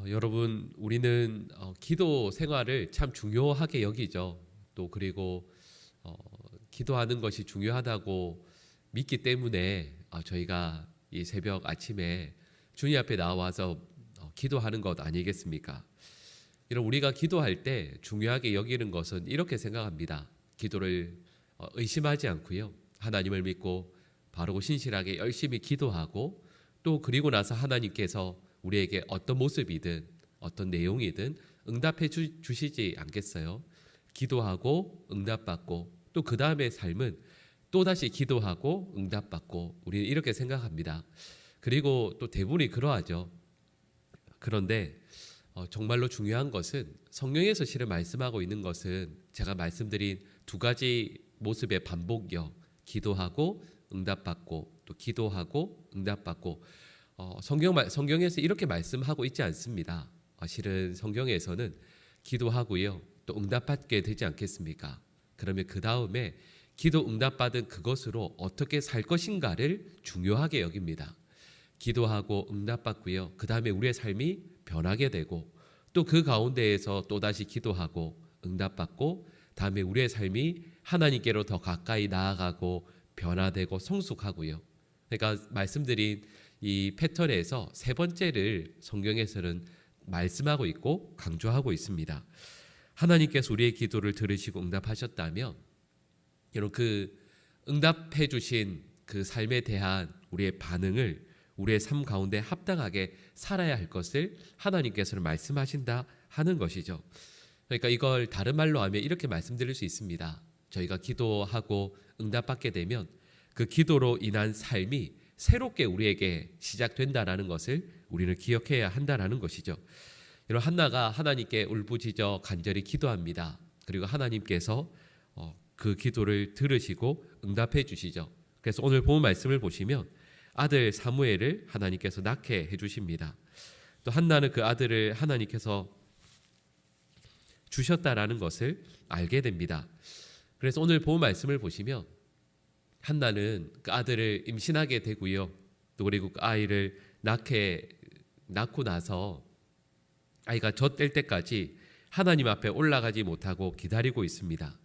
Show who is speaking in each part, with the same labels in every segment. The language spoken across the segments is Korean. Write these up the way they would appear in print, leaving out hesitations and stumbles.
Speaker 1: 여러분, 우리는 기도 생활을 참 중요하게 여기죠. 또 그리고 어, 기도하는 것이 중요하다고 믿기 때문에 저희가 이 새벽 아침에 주님 앞에 나와서 기도하는 것 아니겠습니까? 이런 우리가 기도할 때 중요하게 여기는 것은 이렇게 생각합니다. 기도를 의심하지 않고요. 하나님을 믿고 바르고 신실하게 열심히 기도하고 또 그리고 나서 하나님께서 우리에게 어떤 모습이든 어떤 내용이든 응답해 주시지 않겠어요? 기도하고 응답받고 또 그 다음의 삶은 또다시 기도하고 응답받고 우리는 이렇게 생각합니다. 그리고 또 대부분이 그러하죠. 그런데 정말로 중요한 것은 성경에서 실은 말씀하고 있는 것은 제가 말씀드린 두 가지 모습의 반복이요. 기도하고 응답받고 또 기도하고 응답받고 성경에서 이렇게 말씀하고 있지 않습니다. 실은 성경에서는 기도하고요. 또 응답받게 되지 않겠습니까? 그러면 그 다음에 기도 응답받은 그것으로 어떻게 살 것인가를 중요하게 여깁니다. 기도하고 응답받고요. 그 다음에 우리의 삶이 변하게 되고 또 그 가운데에서 또다시 기도하고 응답받고 다음에 우리의 삶이 하나님께로 더 가까이 나아가고 변화되고 성숙하고요. 그러니까 말씀드린 이 패턴에서 세 번째를 성경에서는 말씀하고 있고 강조하고 있습니다. 하나님께서 우리의 기도를 들으시고 응답하셨다면 여러분 그 응답해 주신 그 삶에 대한 우리의 반응을 우리의 삶 가운데 합당하게 살아야 할 것을 하나님께서는 말씀하신다 하는 것이죠. 그러니까 이걸 다른 말로 하면 이렇게 말씀드릴 수 있습니다. 저희가 기도하고 응답받게 되면 그 기도로 인한 삶이 새롭게 우리에게 시작된다라는 것을 우리는 기억해야 한다라는 것이죠. 이런 한나가 하나님께 울부짖어 간절히 기도합니다. 그리고 하나님께서 그 기도를 들으시고 응답해 주시죠. 그래서 오늘 본 말씀을 보시면 아들 사무엘을 하나님께서 낳게 해주십니다. 또 한나는 그 아들을 하나님께서 주셨다라는 것을 알게 됩니다. 그래서 오늘 본 말씀을 보시면 한나는 그 아들을 임신하게 되고요. 또 그리고 그 아이를 낳고 나서 아이가 젖될 때까지 하나님 앞에 올라가지 못하고 기다리고 있습니다.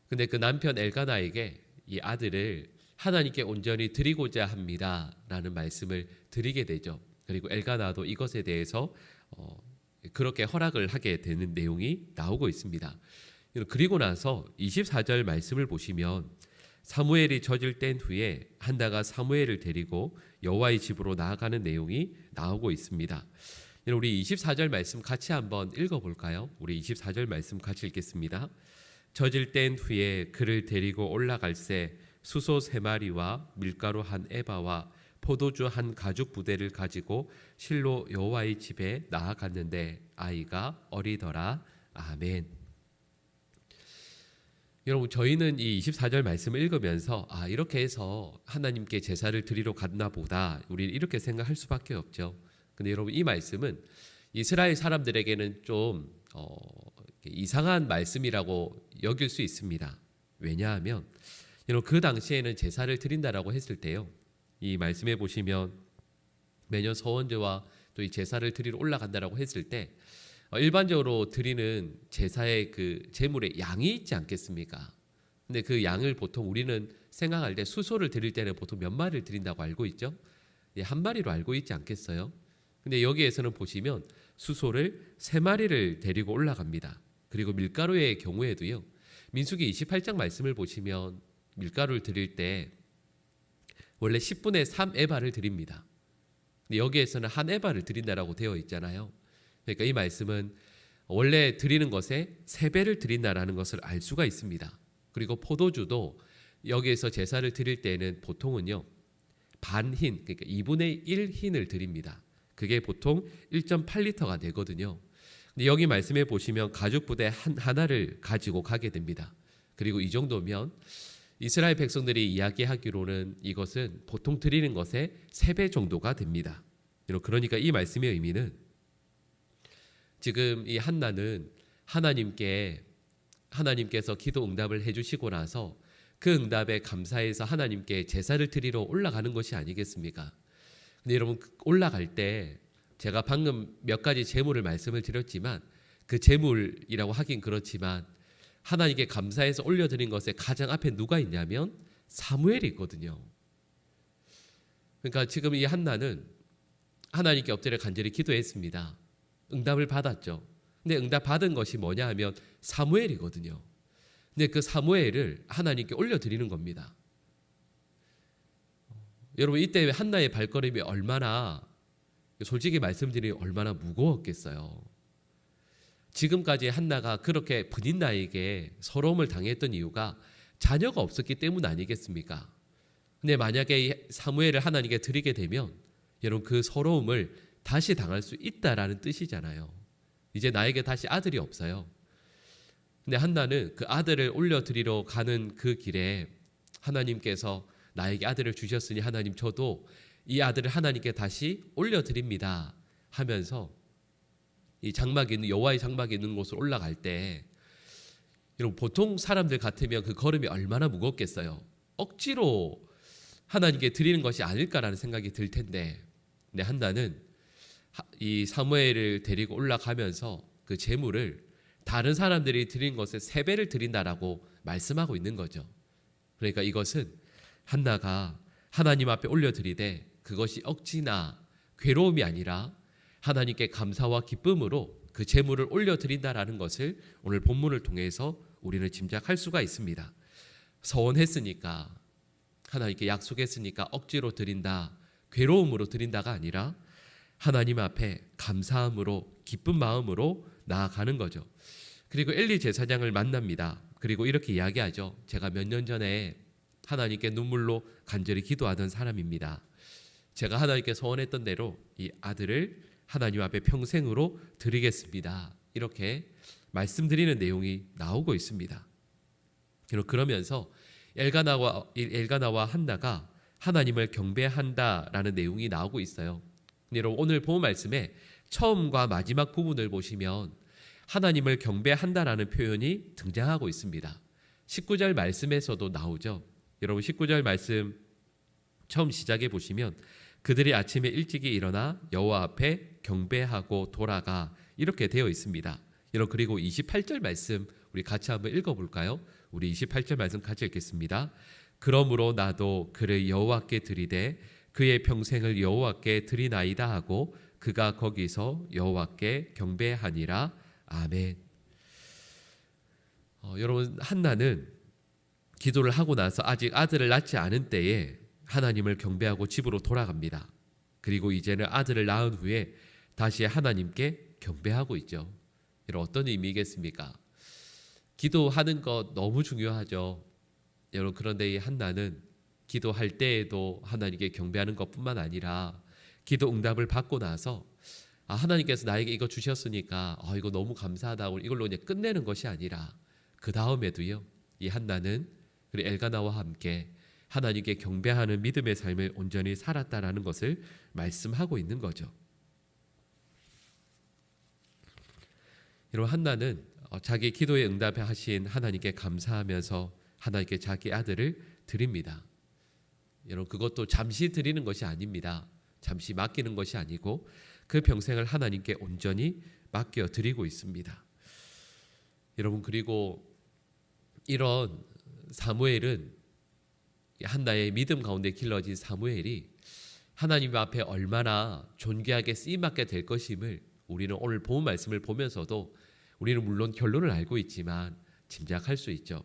Speaker 1: 근데 그 남편 엘가나에게 이 아들을 하나님께 온전히 드리고자 합니다라는 말씀을 드리게 되죠. 그리고 엘가나도 이것에 대해서 그렇게 허락을 하게 되는 내용이 나오고 있습니다. 그리고 나서 24절 말씀을 보시면 사무엘이 젖을 뗀 후에 한나가 사무엘을 데리고 여호와의 집으로 나아가는 내용이 나오고 있습니다. 우리 24절 말씀 같이 한번 읽어볼까요? 우리 24절 말씀 같이 읽겠습니다. 젖을 뗀 후에 그를 데리고 올라갈새 수소 3마리와 밀가루 1에바와 포도주 1가죽 부대를 가지고 실로 여호와의 집에 나아갔는데 아이가 어리더라. 아멘. 여러분, 저희는 이 24절 말씀을 읽으면서 이렇게 해서 하나님께 제사를 드리러 갔나 보다 우리는 이렇게 생각할 수밖에 없죠. 근데 여러분, 이 말씀은 이스라엘 사람들에게는 좀 이상한 말씀이라고 여길 수 있습니다. 왜냐하면 그 당시에는 제사를 드린다라고 했을 때요, 이 말씀해 보시면 매년 서원제와 또 이 제사를 드리러 올라간다라고 했을 때 일반적으로 드리는 제사의 그 제물의 양이 있지 않겠습니까? 근데 그 양을 보통 우리는 생각할 때 수소를 드릴 때는 보통 몇 마리를 드린다고 알고 있죠? 한 마리로 알고 있지 않겠어요? 근데 여기에서는 보시면 수소를 3마리를 데리고 올라갑니다. 그리고 밀가루의 경우에도요, 민수기 28장 말씀을 보시면 밀가루를 드릴 때 원래 10분의 3에바를 드립니다. 근데 여기에서는 1에바를 드린다라고 되어 있잖아요. 그러니까 이 말씀은 원래 드리는 것에 3배를 드린다라는 것을 알 수가 있습니다. 그리고 포도주도 여기에서 제사를 드릴 때는 보통은요, 반흰, 그러니까 2분의 1 흰을 드립니다. 그게 보통 1.8리터가 되거든요. 근데 여기 말씀해 보시면 가죽 부대 하나를 가지고 가게 됩니다. 그리고 이 정도면 이스라엘 백성들이 이야기하기로는 이것은 보통 드리는 것의 3배 정도가 됩니다. 그러니까 이 말씀의 의미는 지금 이 한나는 하나님께서 기도 응답을 해주시고 나서 그 응답에 감사해서 하나님께 제사를 드리러 올라가는 것이 아니겠습니까? 근데 여러분, 올라갈 때 제가 방금 몇 가지 제물을 말씀을 드렸지만 그 제물이라고 하긴 그렇지만 하나님께 감사해서 올려드린 것에 가장 앞에 누가 있냐면 사무엘이 있거든요. 그러니까 지금 이 한나는 하나님께 엎드려 간절히 기도했습니다. 응답을 받았죠. 근데 응답 받은 것이 뭐냐 하면 사무엘이거든요. 근데 그 사무엘을 하나님께 올려드리는 겁니다. 여러분 이때 한나의 발걸음이 얼마나, 솔직히 말씀드리면 얼마나 무거웠겠어요. 지금까지 한나가 그렇게 브닛나에게 서러움을 당했던 이유가 자녀가 없었기 때문 아니겠습니까? 근데 만약에 사무엘을 하나님께 드리게 되면 여러분 그 서러움을 다시 당할 수 있다라는 뜻이잖아요. 이제 나에게 다시 아들이 없어요. 근데 한나는 그 아들을 올려드리러 가는 그 길에 하나님께서 나에게 아들을 주셨으니 하나님 저도 이 아들을 하나님께 다시 올려드립니다 하면서 이 장막이 있는, 여호와의 장막이 있는 곳으로 올라갈 때 여러분 보통 사람들 같으면 그 걸음이 얼마나 무겁겠어요. 억지로 하나님께 드리는 것이 아닐까라는 생각이 들 텐데, 근데 한나는 이 사무엘을 데리고 올라가면서 그 제물을 다른 사람들이 드린 것의 3배를 드린다라고 말씀하고 있는 거죠. 그러니까 이것은 한나가 하나님 앞에 올려드리되 그것이 억지나 괴로움이 아니라 하나님께 감사와 기쁨으로 그 제물을 올려드린다라는 것을 오늘 본문을 통해서 우리는 짐작할 수가 있습니다. 서원했으니까, 하나님께 약속했으니까 억지로 드린다, 괴로움으로 드린다가 아니라 하나님 앞에 감사함으로 기쁜 마음으로 나아가는 거죠. 그리고 엘리 제사장을 만납니다. 그리고 이렇게 이야기하죠. 제가 몇 년 전에 하나님께 눈물로 간절히 기도하던 사람입니다. 제가 하나님께 소원했던 대로 이 아들을 하나님 앞에 평생으로 드리겠습니다. 이렇게 말씀드리는 내용이 나오고 있습니다. 그러면서 엘가나와 한나가 하나님을 경배한다라는 내용이 나오고 있어요. 여러분 오늘 본 말씀에 처음과 마지막 부분을 보시면 하나님을 경배한다라는 표현이 등장하고 있습니다. 19절 말씀에서도 나오죠. 여러분 19절 말씀 처음 시작해 보시면 그들이 아침에 일찍이 일어나 여호와 앞에 경배하고 돌아가 이렇게 되어 있습니다. 여러분 그리고 28절 말씀 우리 같이 한번 읽어볼까요? 우리 28절 말씀 같이 읽겠습니다. 그러므로 나도 그를 여호와께 드리되 그의 평생을 여호와께 드리나이다 하고 그가 거기서 여호와께 경배하니라. 아멘. 여러분 한나는 기도를 하고 나서 아직 아들을 낳지 않은 때에 하나님을 경배하고 집으로 돌아갑니다. 그리고 이제는 아들을 낳은 후에 다시 하나님께 경배하고 있죠. 이런 어떤 의미겠습니까? 기도하는 것 너무 중요하죠. 여러분 그런데 이 한나는 기도할 때에도 하나님께 경배하는 것뿐만 아니라 기도 응답을 받고 나서 하나님께서 나에게 이거 주셨으니까 이거 너무 감사하다고 이걸로 그냥 끝내는 것이 아니라 그 다음에도요. 이 한나는 그리고 엘가나와 함께 하나님께 경배하는 믿음의 삶을 온전히 살았다라는 것을 말씀하고 있는 거죠. 여러분 한나는 자기 기도에 응답하신 하나님께 감사하면서 하나님께 자기 아들을 드립니다. 여러분 그것도 잠시 드리는 것이 아닙니다. 잠시 맡기는 것이 아니고 그 평생을 하나님께 온전히 맡겨 드리고 있습니다. 여러분 그리고 이런 사무엘은 한나의 믿음 가운데 길러진 사무엘이 하나님 앞에 얼마나 존귀하게 쓰임받게 될 것임을 우리는 오늘 본 말씀을 보면서도 우리는 물론 결론을 알고 있지만 짐작할 수 있죠.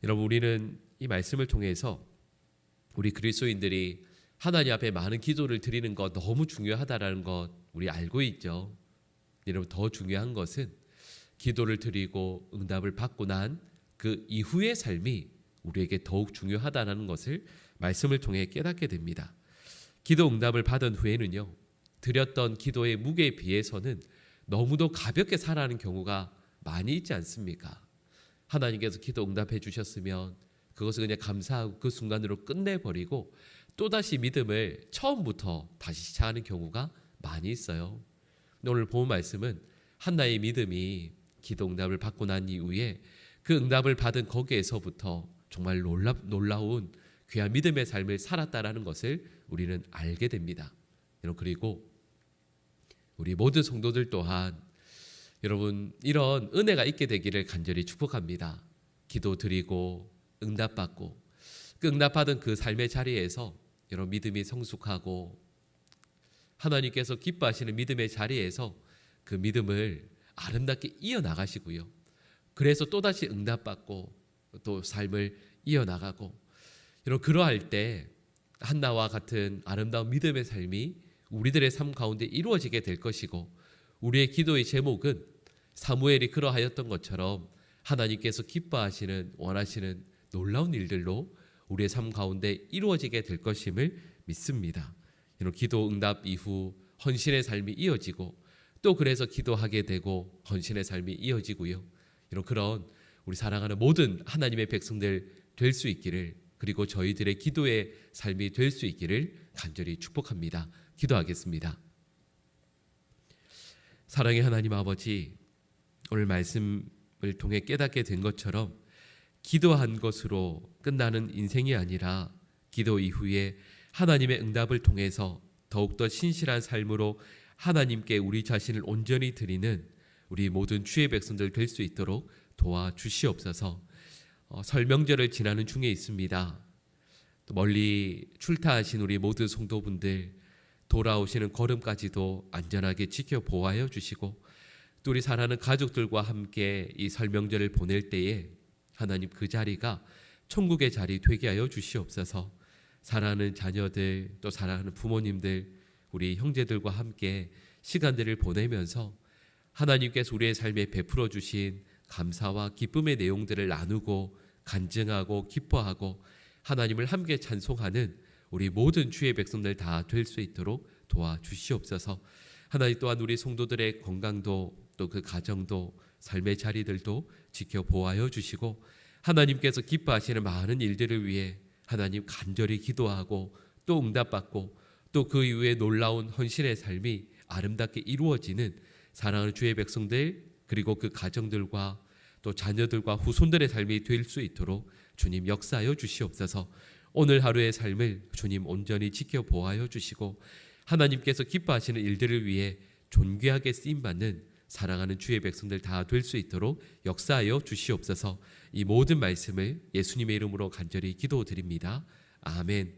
Speaker 1: 여러분 우리는 이 말씀을 통해서 우리 그리스도인들이 하나님 앞에 많은 기도를 드리는 것 너무 중요하다라는 것 우리 알고 있죠. 여러분 더 중요한 것은 기도를 드리고 응답을 받고 난 그 이후의 삶이 우리에게 더욱 중요하다는 것을 말씀을 통해 깨닫게 됩니다. 기도 응답을 받은 후에는요. 드렸던 기도의 무게에 비해서는 너무도 가볍게 살아가는 경우가 많이 있지 않습니까? 하나님께서 기도 응답해 주셨으면 그것을 그냥 감사하고 그 순간으로 끝내버리고 또다시 믿음을 처음부터 다시 시작하는 경우가 많이 있어요. 오늘 본 말씀은 한나의 믿음이 기도 응답을 받고 난 이후에 그 응답을 받은 거기에서부터 정말 놀라운 귀한 믿음의 삶을 살았다라는 것을 우리는 알게 됩니다. 그리고 우리 모든 성도들 또한 여러분 이런 은혜가 있게 되기를 간절히 축복합니다. 기도 드리고 응답받고 그 응답받은 그 삶의 자리에서 여러분 믿음이 성숙하고 하나님께서 기뻐하시는 믿음의 자리에서 그 믿음을 아름답게 이어나가시고요. 그래서 또다시 응답받고 또 삶을 이어나가고 여러분 그러할 때 한나와 같은 아름다운 믿음의 삶이 우리들의 삶 가운데 이루어지게 될 것이고 우리의 기도의 제목은 사무엘이 그러하였던 것처럼 하나님께서 기뻐하시는 원하시는 놀라운 일들로 우리의 삶 가운데 이루어지게 될 것임을 믿습니다. 이런 기도 응답 이후 헌신의 삶이 이어지고 또 그래서 기도하게 되고 헌신의 삶이 이어지고요. 이런 그런 우리 사랑하는 모든 하나님의 백성들 될 수 있기를 그리고 저희들의 기도의 삶이 될 수 있기를 간절히 축복합니다. 기도하겠습니다. 사랑의 하나님 아버지, 오늘 말씀을 통해 깨닫게 된 것처럼 기도한 것으로 끝나는 인생이 아니라 기도 이후에 하나님의 응답을 통해서 더욱더 신실한 삶으로 하나님께 우리 자신을 온전히 드리는 우리 모든 주의 백성들 될 수 있도록 도와주시옵소서. 설 명절을 지나는 중에 있습니다. 또 멀리 출타하신 우리 모든 성도분들 돌아오시는 걸음까지도 안전하게 지켜 보호하여 주시고 또 우리 사랑하는 가족들과 함께 이 설 명절을 보낼 때에 하나님 그 자리가 천국의 자리 되게 하여 주시옵소서. 사랑하는 자녀들 또 사랑하는 부모님들 우리 형제들과 함께 시간들을 보내면서 하나님께서 우리의 삶에 베풀어 주신 감사와 기쁨의 내용들을 나누고 간증하고 기뻐하고 하나님을 함께 찬송하는 우리 모든 주의 백성들 다 될 수 있도록 도와주시옵소서. 하나님 또한 우리 성도들의 건강도 또 그 가정도 삶의 자리들도 지켜 보호하여 주시고 하나님께서 기뻐하시는 많은 일들을 위해 하나님 간절히 기도하고 또 응답받고 또 그 이후에 놀라운 헌신의 삶이 아름답게 이루어지는 사랑하는 주의 백성들 그리고 그 가정들과 또 자녀들과 후손들의 삶이 될 수 있도록 주님 역사하여 주시옵소서. 오늘 하루의 삶을 주님 온전히 지켜 보호하여 주시고 하나님께서 기뻐하시는 일들을 위해 존귀하게 쓰임받는 사랑하는 주의 백성들 다 될 수 있도록 역사하여 주시옵소서. 이 모든 말씀을 예수님의 이름으로 간절히 기도드립니다. 아멘.